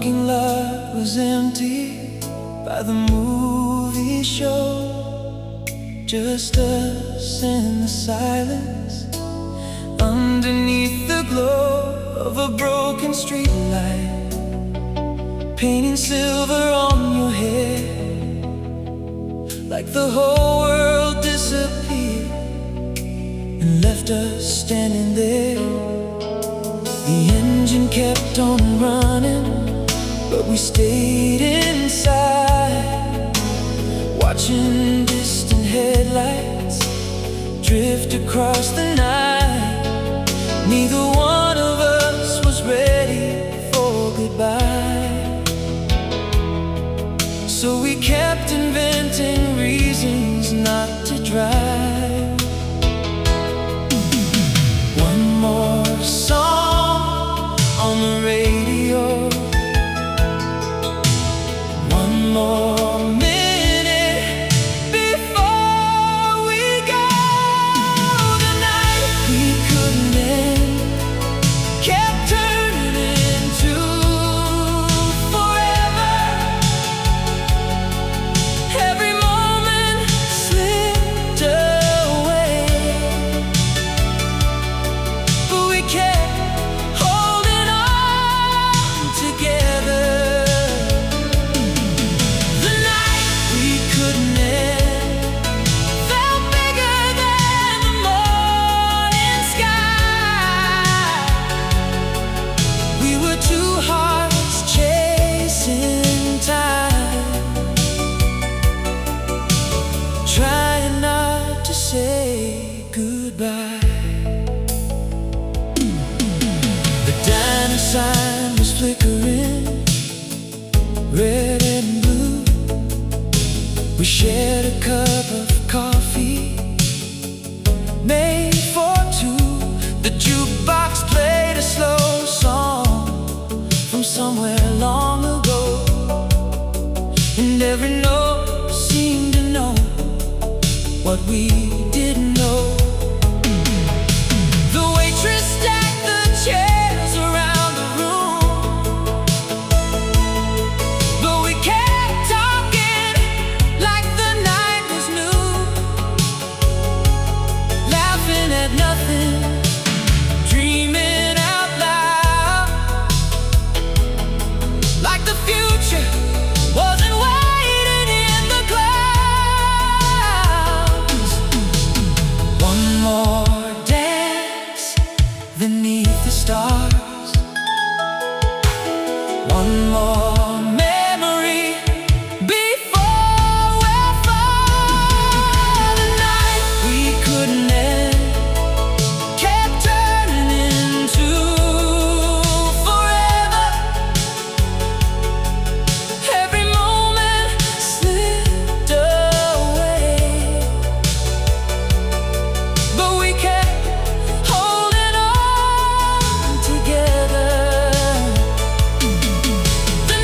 parking lot was empty by the movie show. Just us in the silence, underneath the glow of a broken street light, painting silver on your hair, like the whole world disappeared and left us standing there. The engine kept on running, but we stayed inside, watching distant headlights drift across the night. Neither one of us was ready for goodbye, so we kept inventing reasons not to drive. One more song on the radio, one more minute before we go. The night we couldn't end kept turning into forever. Every moment slipped away, but we kept holding on together. The night we couldn't end felt bigger than the morning sky. We were two hearts chasing time, trying not to say goodbye. The diner sign was flickering, red and blue. We shared a cup of coffee made for two. The jukebox played a slow song from somewhere long ago, and every note seemed to know what we didn't know. The waitress stacked the chairs around the room, but we kept talking like the night was new, laughing at nothing, dreaming out loud, like the future wasn't waiting in the clouds. One more dance beneath the stars, one more memory before we're far. The night we couldn't end kept turning into forever. Every moment slipped away, but we kept holding on together. The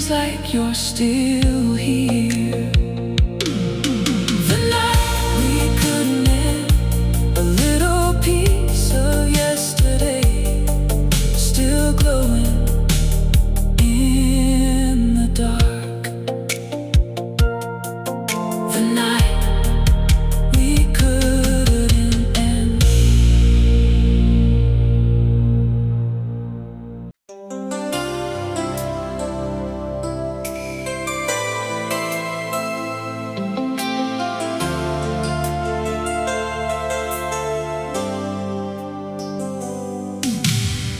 feels like you're still here. The night we couldn't end, a little piece of yesterday still glowing in the dark. The night we couldn't end.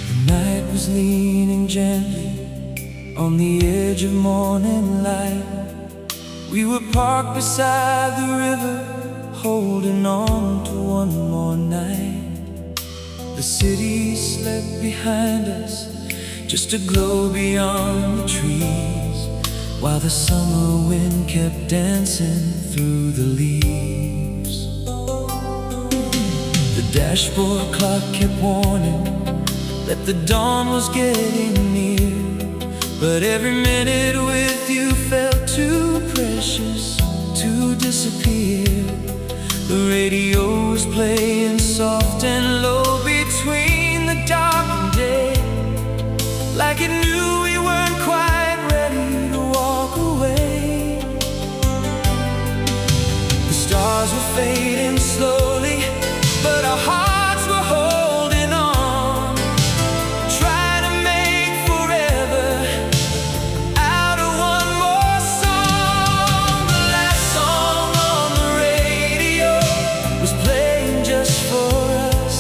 The night was leaning gently on the edge of morning light. We were parked beside the river, holding on to one more night. The city slept behind us, just a glow beyond the trees, while the summer wind kept dancing through the leaves. The dashboard clock kept warning that the dawn was getting near, but every minute with you felt too precious to disappear. The radio was playing soft and low between the dark and day, like it knew we weren't quite ready to walk away. The stars were fading slowly, but our hearts were holding on, trying to make forever out of one more song. The last song on the radio was playing just for us,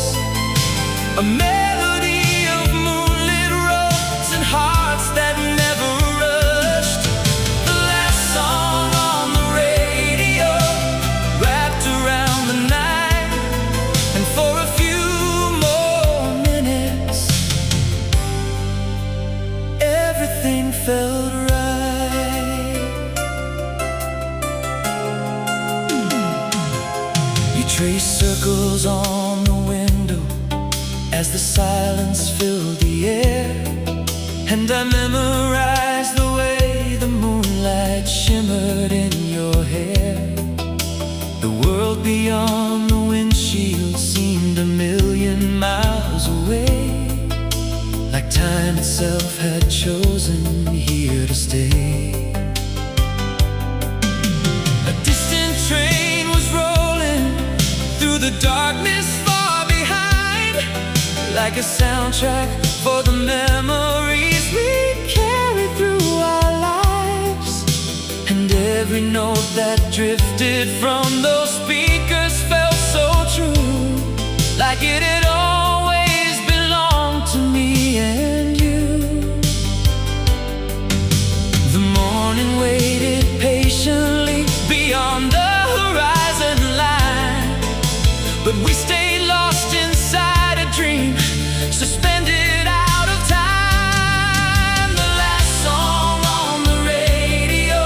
a melody of moonlit roads and hearts that never rushed. The last song on the radio wrapped around the night, and for a few more minutes everything felt right. You traced circles on the window as the silence filled the air, and I memorized the way the moonlight shimmered in your hair. The world beyond the windshield seemed a million miles away, like time itself had chosen here to stay. A distant train was rolling through the darkness far behind, like a soundtrack for the memories we carry through our lives. And every note that drifted from those speakers felt so true, like it had always belonged to me and you. The morning waited patiently beyond the horizon line, but we stayed lost inside a dream, suspended out of time. The last song on the radio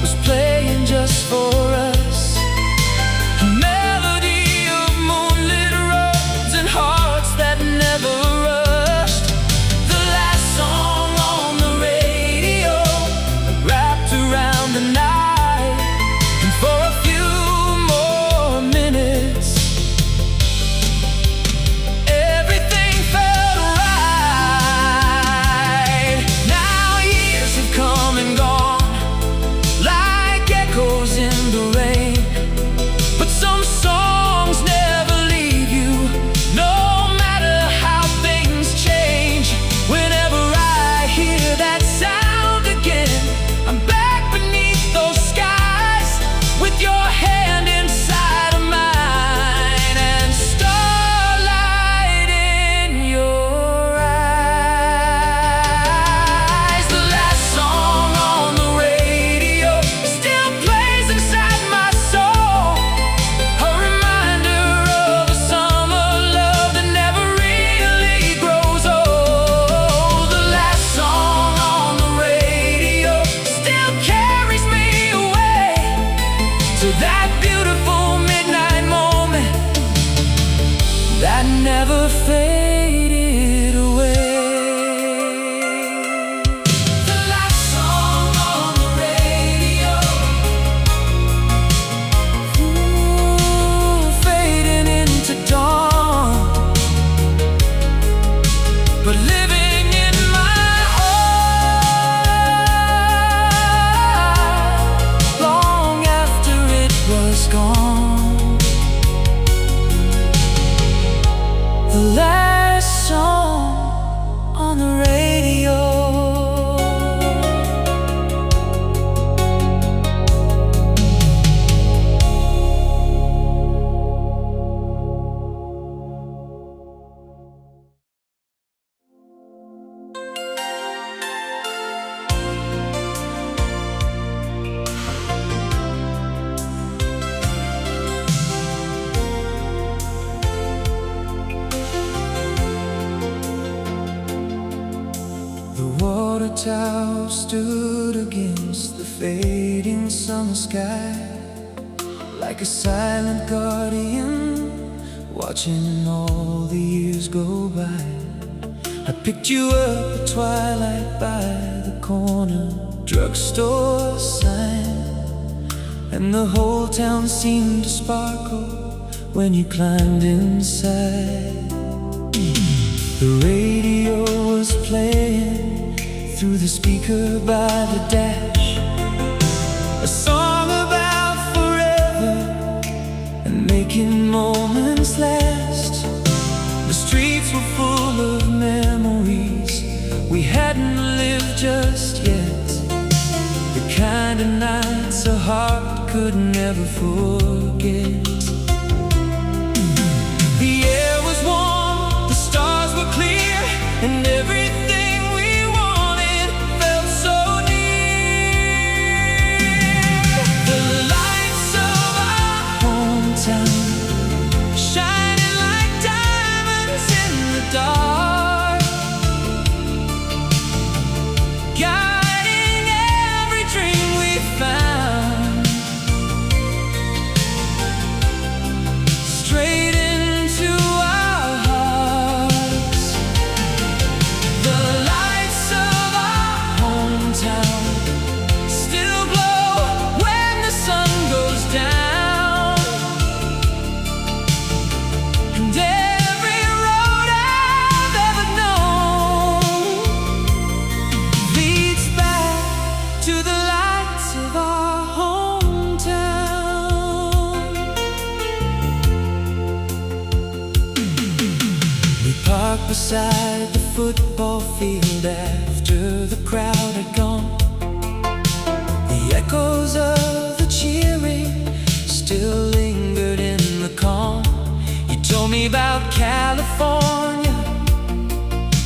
was playing just for us, a melody of moonlit roads and hearts that never rushed. The last song on the radio wrapped around the night, and for a few more minutes everything felt right. Now years have come and gone, like echoes in the rain, but some songs never leave you, no matter how things change. Whenever I hear that sound again, I'm back beneath those skies, with your hand inside of mine, and starlight in your eyes. The last song on the radio still plays inside my soul, a reminder of a summer love that never really grows old. The last song on the radio still carries me away to that beautiful midnight moment that never faded away. The last song the last song on the radio. The water tower stood against the fading summer sky, like a silent guardian, watching all the years go by. I picked you up at twilight by the corner drugstore sign, and the whole town seemed to sparkle when you climbed inside. The radio was playing through the speaker by the dash, a song about forever and making moments last. The streets were full of memories we hadn't lived just yet, the kind of nights a heart could never forget. The air was warm, the stars were clear, and everything we wanted felt so near. The lights of our hometown shining like diamonds in the dark, guiding every dream we found, straight into our hearts. The lights of our hometown still glow when the sun goes down, and every road I've ever known leads back to the lights of our hometown. We parked beside the football field after the crowd had gone. The echoes of the cheering still lingered in the calm. You told me about California,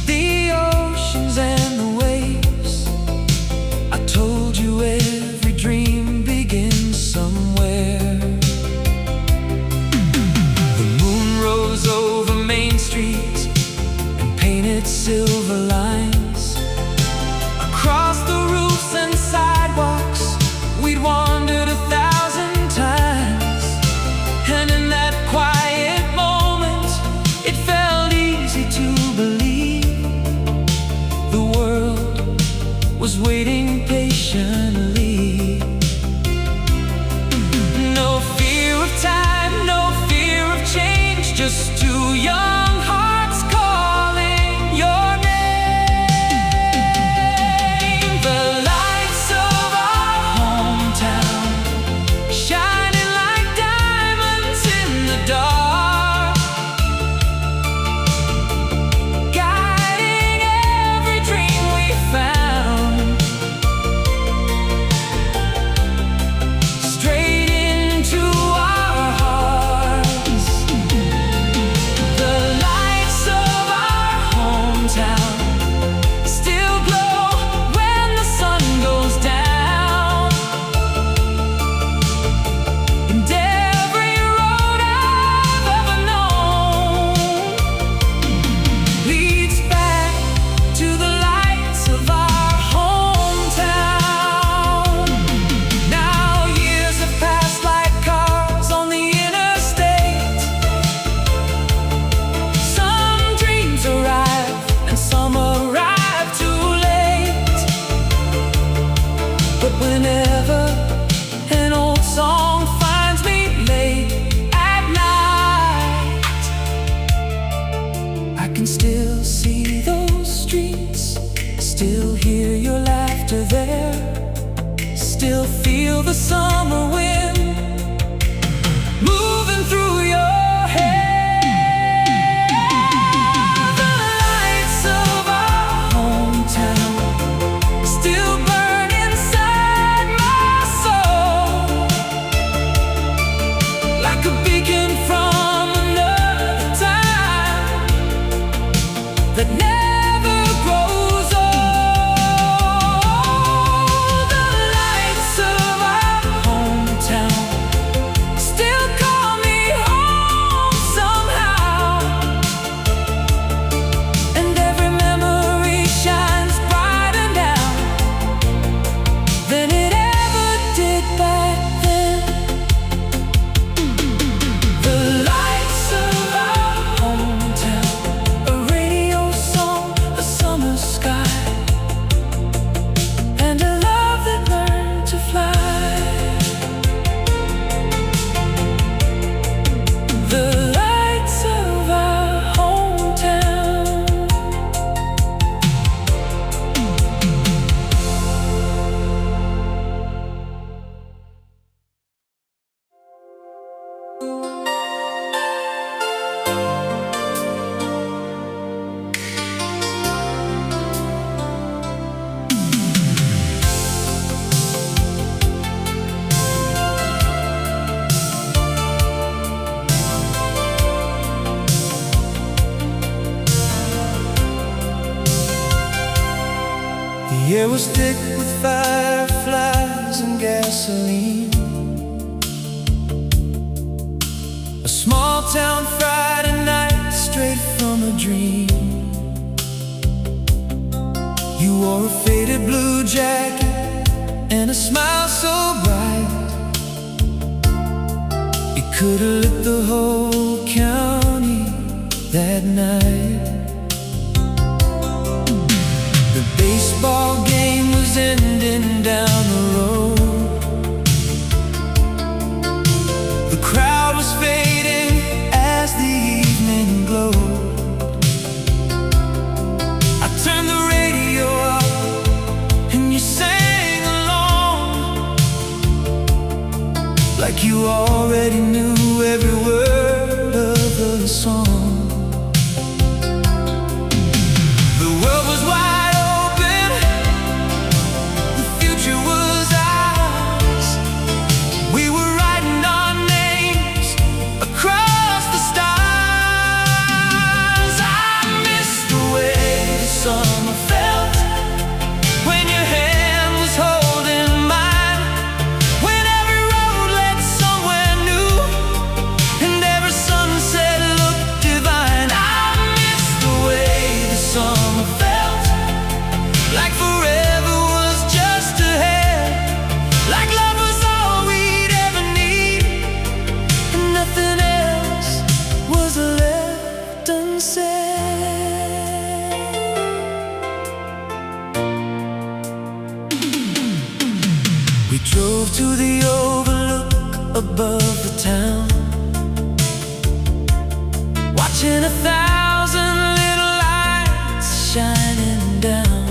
the oceans and the waves. I told you every dream begins somewhere. The moon rose over Main Street and painted silver lines across the roofs and sidewalks we'd wandered 1,000 times. And in that quiet moment, it felt easy to believe the world was waiting patiently. No fear of time, no fear of change, just two young hearts calling your name. The lights of our hometown shining like diamonds in the dark, guiding every dream we found, straight into our hearts. The lights of our hometown still glow when the sun goes down, and every road I've ever known leads back to the lights of our hometown. Now years have passed like cars on the interstate. Some dreams arrive and some arrive too late. But whenever an old song finds me late at night, I can still see those streets, still hear your laughter there, still feel the summer wind moving through your hair. air was thick with fireflies and gasoline. A small town Friday night, straight from a dream. You wore a faded blue jacket and a smile so bright it could have lit the whole county that night. The baseball game was ending down the road. The crowd was fading as the evening glowed. I turned the radio up and you sang along, like you already knew every word of the song. The world was wide open, the future was ours. We were writing our names across the stars. I miss the way the summer felt when your hand was holding mine, when every road led somewhere new and every sunset looked divine. I miss the way the summer felt, like forever was just ahead, like love was all we'd ever need and nothing else was left unsaid. We drove to the overlook above the town, watching 1,000 little lights shining down.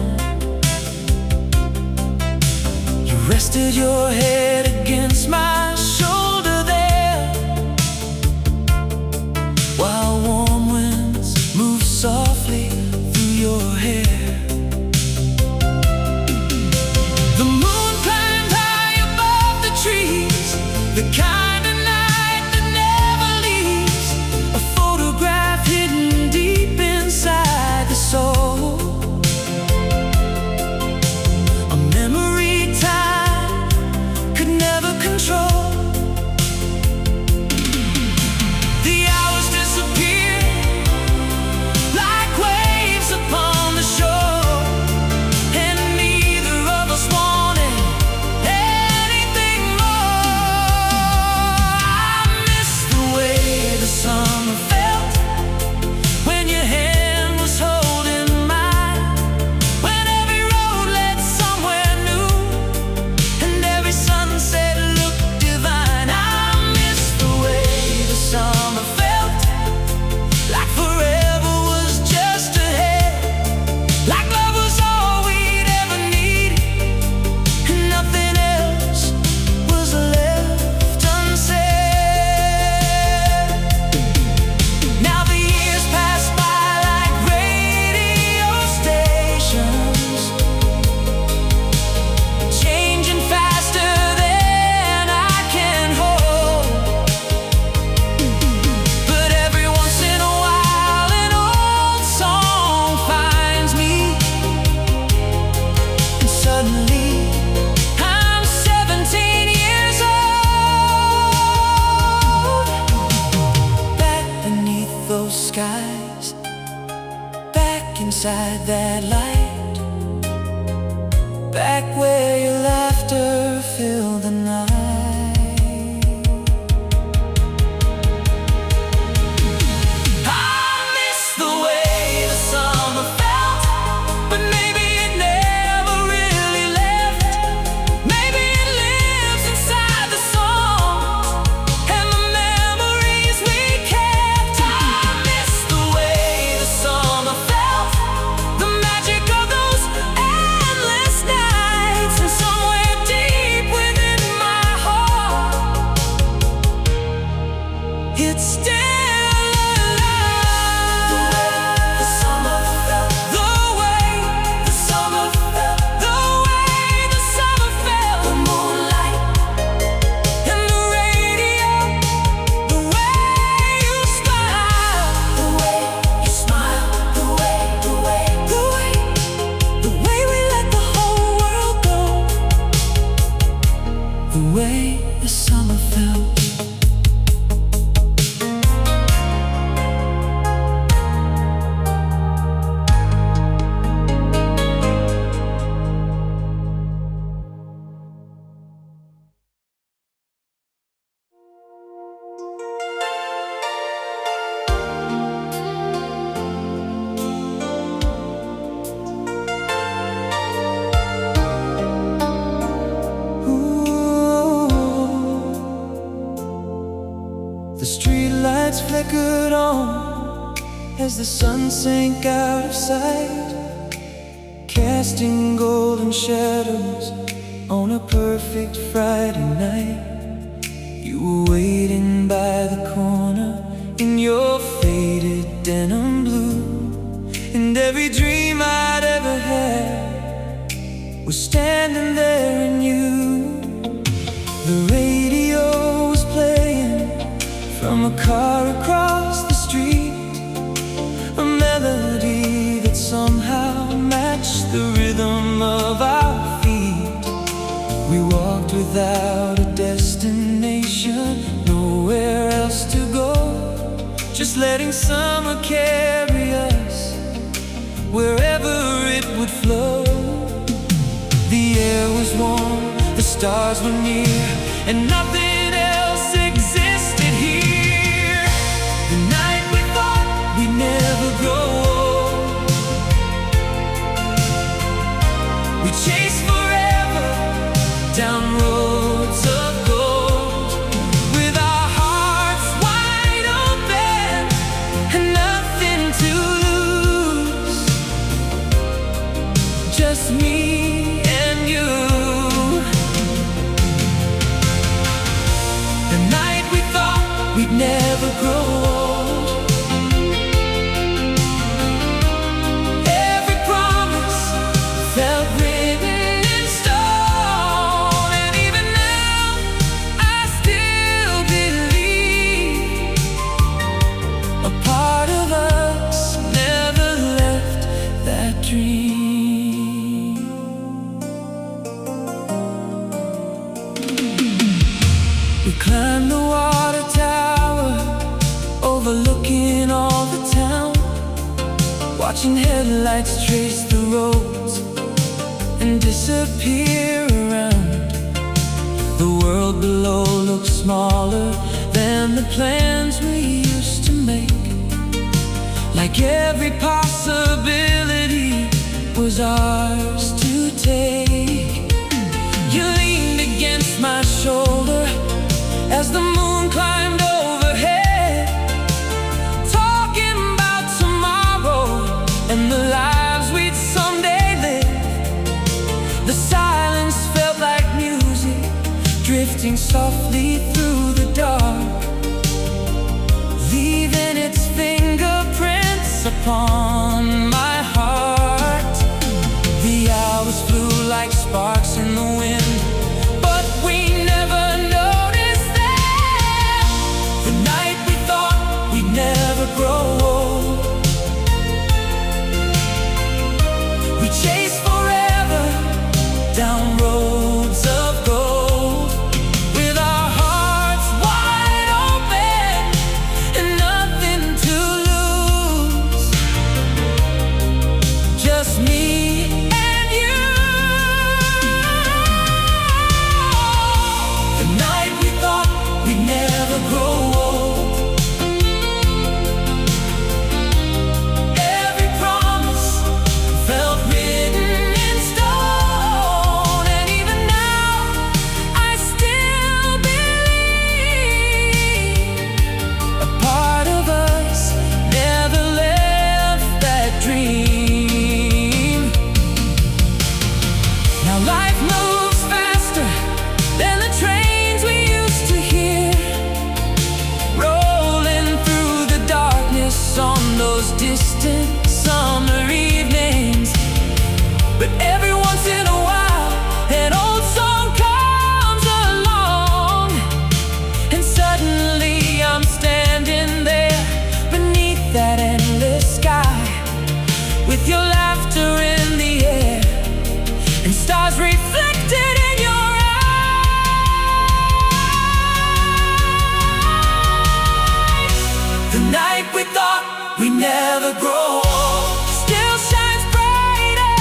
You rested your head against my shoulder there, while warm winds moved softly through your hair. The moon climbed high above the trees, the kind of night that never leaves, a photograph hidden deep inside the soul, a memory time could never control. The hours disappear like waves upon the shore, and neither of us wanted anything more. I miss the way the summer felt when your hand was holding mine, when every road led somewhere new and every sunset looked divine. I miss the way the summer felt, like forever was just ahead, like love was all we'd ever need and nothing else was left unsaid. Now the years pass by like radio stations, changing faster than I can hold. But every once in a while an old song finds me, and suddenly I'm 17 years old. Back beneath those skies, back inside that light, back where your laughter filled the night. I miss the way the summer felt, but maybe it never really left. Maybe it lives inside the songs and the memories we kept. I miss the way the summer felt, the magic of those endless nights, and somewhere deep within as the sun sank out of sight, casting golden shadows on a perfect Friday night. You were waiting by the corner in your faded denim blue, and every dream I'd ever had was standing there in you. The radio was playing from a car across the street, a melody that somehow matched the rhythm of our feet. We walked without a destination, nowhere else to go, just letting summer carry us wherever it would flow. The air was warm, the stars were near, and nothing else existed here. The night we thought we'd never grow old, we chased forever down roads of gold, with our hearts wide open and nothing to lose. Just me and you. The night we thought we'd never grow old, every promise felt written in stone, and even now I still believe a part of us never left that dream. We climbed the water tower, overlooking all the town, watching headlights trace the roads and disappear around. The world below looked smaller than the plans we used to make, like every possibility was ours to take. You leaned against my shoulder as the moon climbed overhead, talking about tomorrow and the lives we'd someday live. The silence felt like music drifting softly through the dark, leaving its fingerprints upon my heart. The hours flew like sparks in the wind, but we never noticed them. The night we thought we'd never grow old, we chased forever down roads of gold, with our hearts wide open and nothing to lose. Just me and you. The night we thought we'd never grow old, every promise felt written in stone, and even now I still believe a part of us never left that dream. Now life moves faster than the trains we used to hear, rolling through the darkness on those distant summer evenings. But every once in a while an old song comes along, and suddenly I'm standing there beneath that endless sky, with your laughter in the air and stars reflected in your eyes. The night we thought we'd never grow old still shines brighter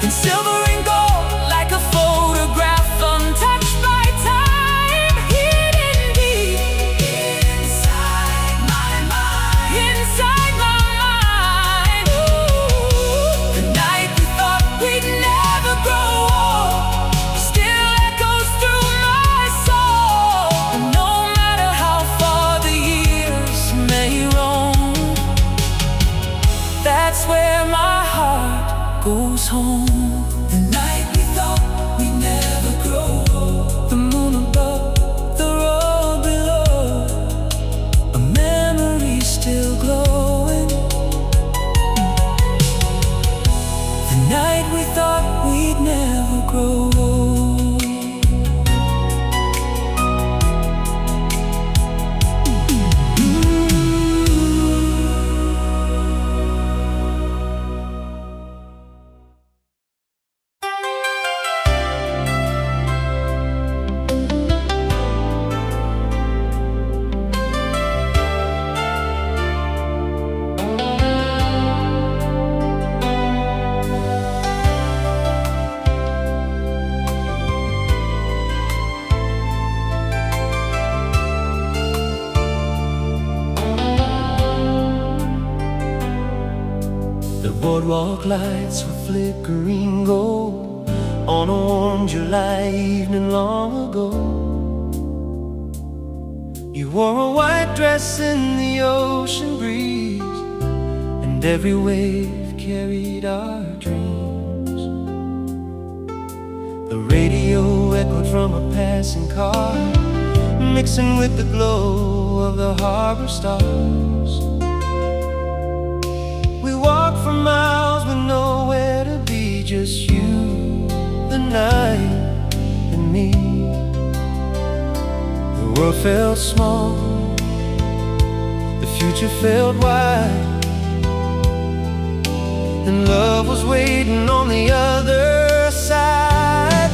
than silver and gold, like a photograph untouched by time, hidden deep inside my mind. Inside my mind. Ooh. The night we thought we'd never grow old still echoes through my soul, and no matter how far the years may roam, comes home. The night we thought we'd never grow old. The moon above, the road below, a memory still glowing. The night we thought we'd never grow old. Boardwalk lights were flickering gold on a warm July evening long ago. You wore a white dress in the ocean breeze, and every wave carried our dreams. The radio echoed from a passing car, mixing with the glow of the harbor stars. We walked for miles with nowhere to be, just you, the night, and me. The world felt small, the future felt wide, and love was waiting on the other side.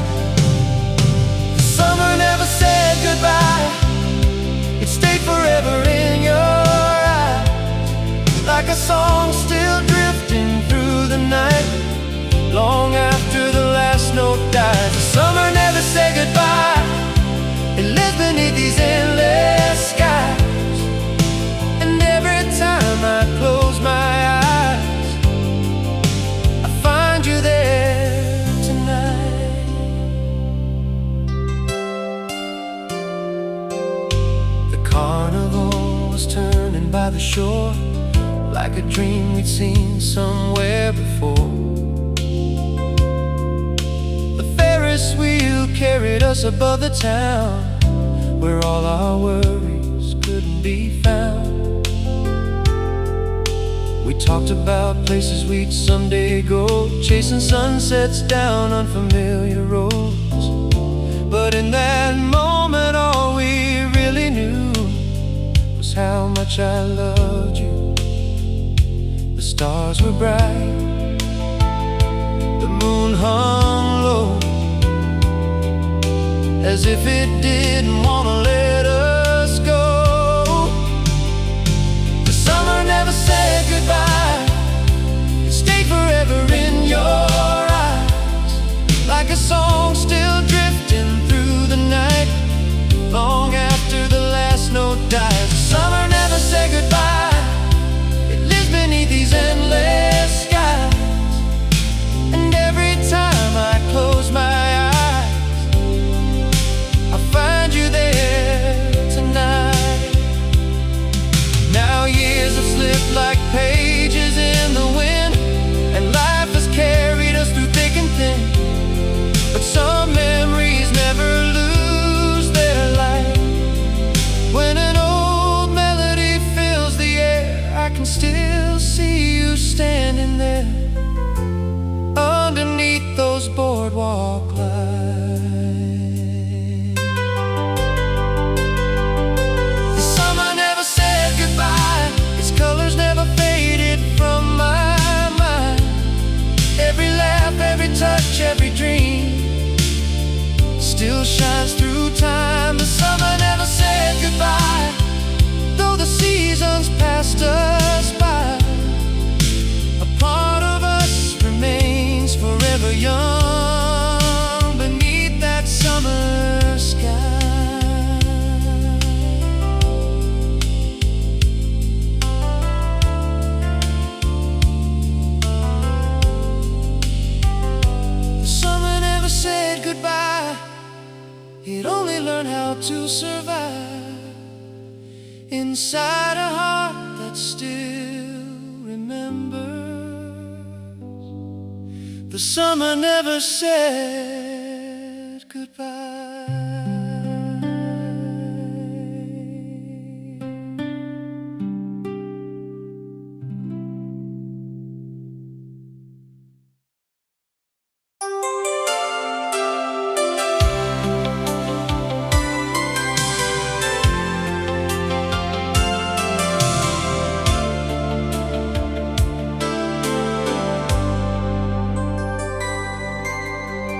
The summer never said goodbye, it stayed forever in your eyes, like a song still drifting through the night, long after the last note dies. The summer never said goodbye, it lives beneath these endless skies, and every time I close my eyes, I find you there tonight. The carnival was turning by the shore, like a dream we'd seen somewhere before. The Ferris wheel carried us above the town, where all our worries couldn't be found. We talked about places we'd someday go, chasing sunsets down unfamiliar roads. But in that moment all we really knew was how much I loved you. The stars were bright, the moon hung low, as if it didn't want to let us go. The summer never said goodbye, it stayed forever in your eyes, like a song still drifting through the night, long after the last note dies. The summer never said goodbye, beneath these endless skies, and every time I close my eyes, I find you there tonight. Now years have slipped like pages in the wind, and life has carried us through thick and thin, but some memories never lose their light. When an old melody fills the air, I can still see you standing there underneath those boardwalk lights. The summer never said goodbye, its colors never faded from my mind. Every laugh, every touch, every dream still shines through time. The summer never said goodbye, though the seasons passed us by. A part of us remains forever young beneath that summer sky. The summer never said goodbye, it only learned how to survive inside a heart that still remembers The summer never said goodbye.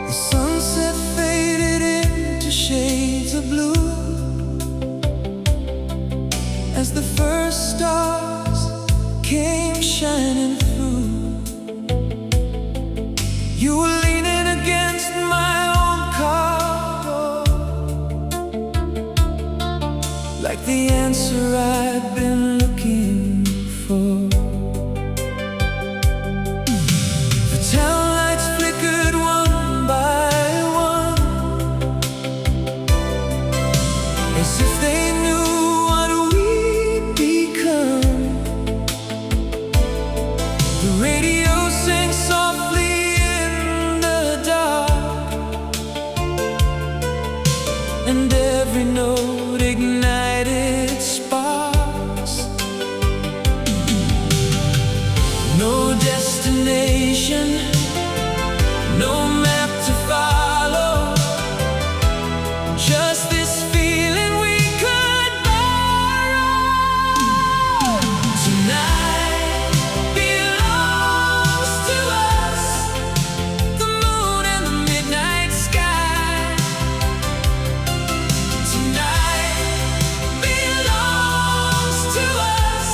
The sunset faded into shades of blue as the first stars came shining through. You were leaning against my old car door, like the answer I'd been looking for. The town lights flickered one by one, as if they knew what we'd become. The radio sang softly in the dark, and every note ignited sparks. No destination, no map to follow, just this feeling we could borrow. Tonight belongs to us, the moon and the midnight sky. Tonight belongs to us,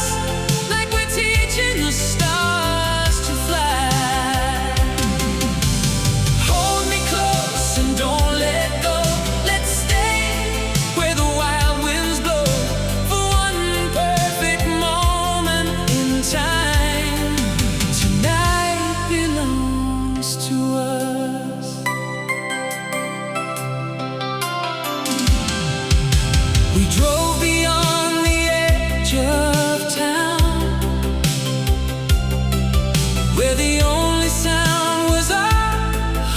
like we're teaching the stars to fly. Hold me close and don't let go. Let's stay where the wild winds blow, for one perfect moment in time. Tonight belongs to us. We drove beyond the edge of town, where the only sound was our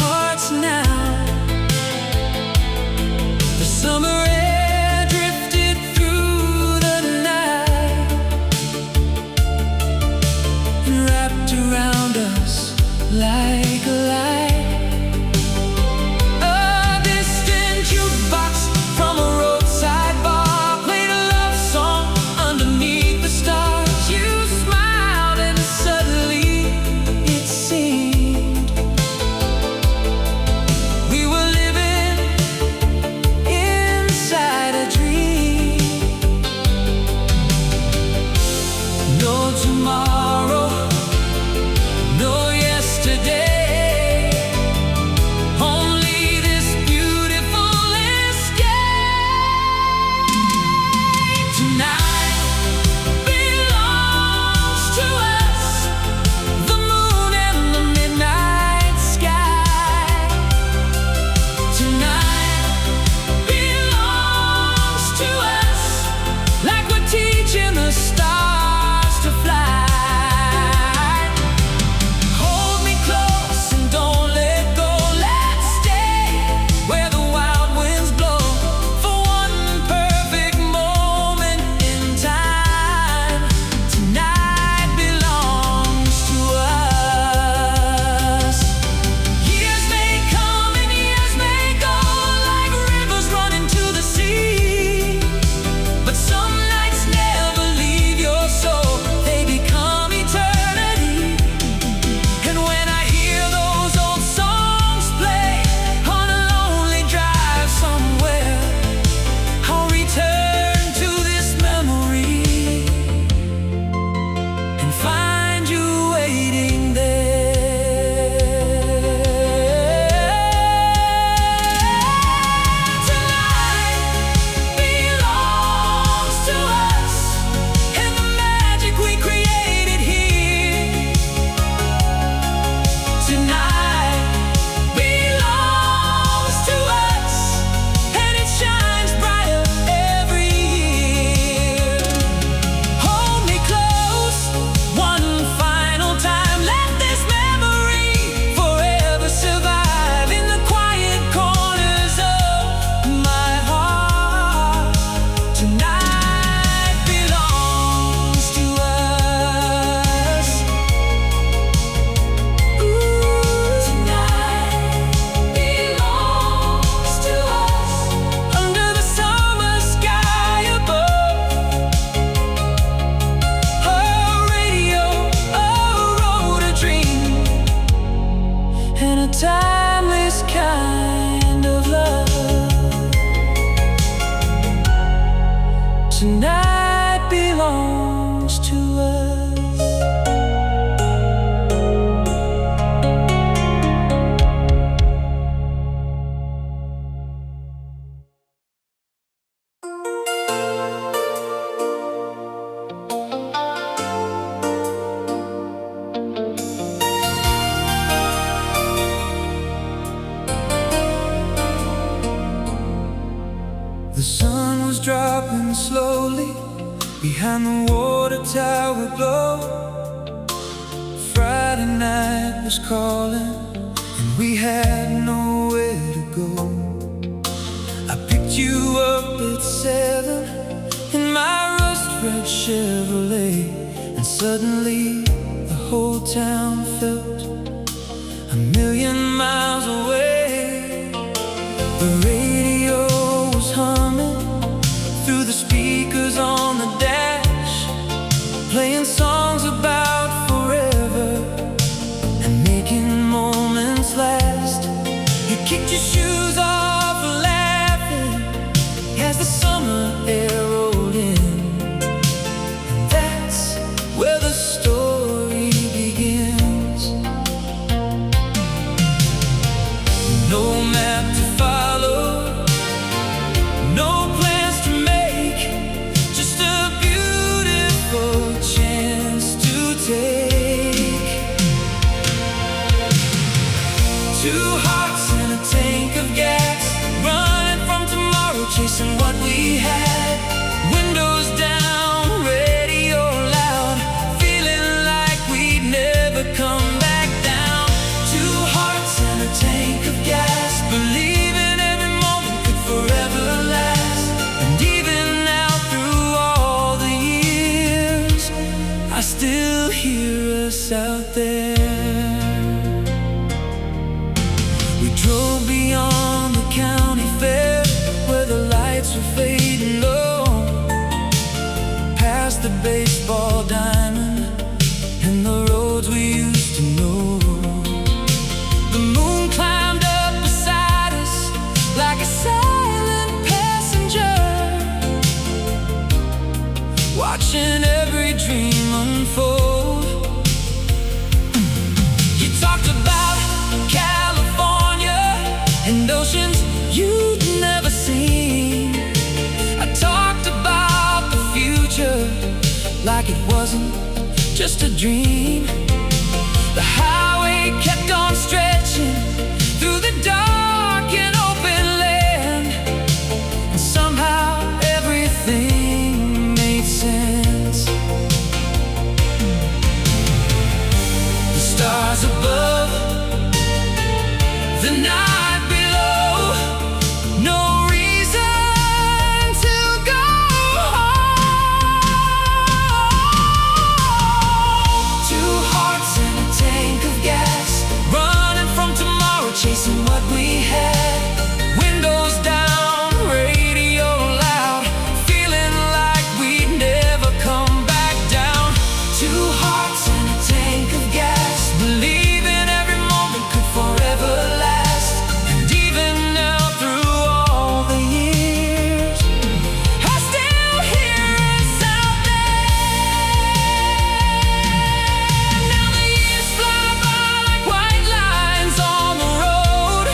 hearts now. The summer air drifted through the night and wrapped around us like a light. A distant jukebox from a roadside bar played a love song underneath the stars. You smiled and suddenly it seemed we were living inside a dream. No tomorrow, no yesterday, only this beautiful escape. Tonight belongs to us, the moon and the midnight sky. Tonight belongs to us, like we're teaching the stars to fly. behind the water tower glow. Friday night was calling, and we had nowhere to go. I picked you up at 7 in my rust-red Chevrolet, and suddenly the whole town felt a million miles away. The radio was humming through the speakers on the dash, playing songs about forever and making moments last. You kicked your shoes off laughing as the summer air rolled in, and that's where the story begins. No map to follow, no plans to make, just a beautiful chance to take. 2 hearts and a tank of gas, running from tomorrow, chasing what we had. Windows down, radio loud, feeling like we'd never come back down. 2 hearts and a tank of gas, believing every moment could forever last. And even now, through all the years, I still hear us out there. We drove beyond the county fair, where the lights were fading low, past the baseball diamond and the roads we used to know. The moon climbed up beside us like a silent passenger, watching every dream unfold. You talked about California and oceans you'd never seen. I talked about the future like it wasn't just a dream. The highway kept on stretching through the dark and open land, and somehow everything made sense. The stars above, the night below, no reason to go home. 2 hearts and a tank of gas, running from tomorrow, chasing what we had. Windows down, radio loud, feeling like we'd never come back down. 2 hearts and a tank of gas, believing every moment could forever last. And even now, through all the years, I still hear us out there. Now the years fly by like white lines on the road,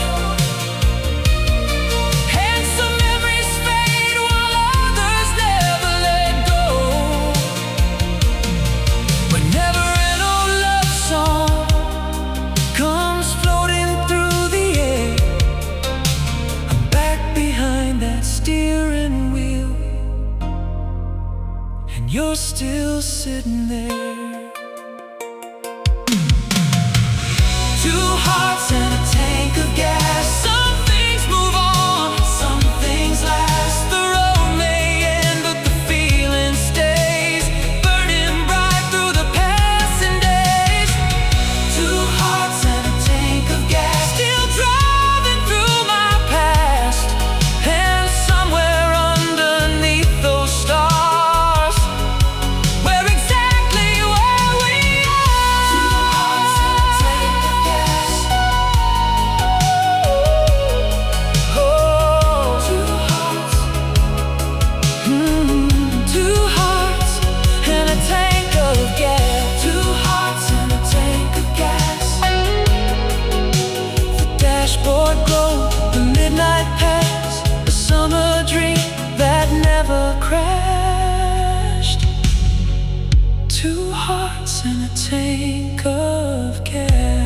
and some memories fade while others never let go. Whenever an old love song comes floating through the air, I'm back behind that steering wheel, and you're still sitting there. 2 hearts and a tank of gas. Some things move on, some things last. The road may end, but the feeling stays, burning bright through the passing days. 2 hearts and a tank of gas, still driving through my past, and somewhere underneath those stars, we're exactly where we are. 2 hearts and a tank of gas. Oh, 2 hearts. 2 hearts and a tank of gas. 2 hearts and a tank of gas. The dashboard glow, the midnight pass, a summer dream that never crashed. 2 hearts and a tank of gas.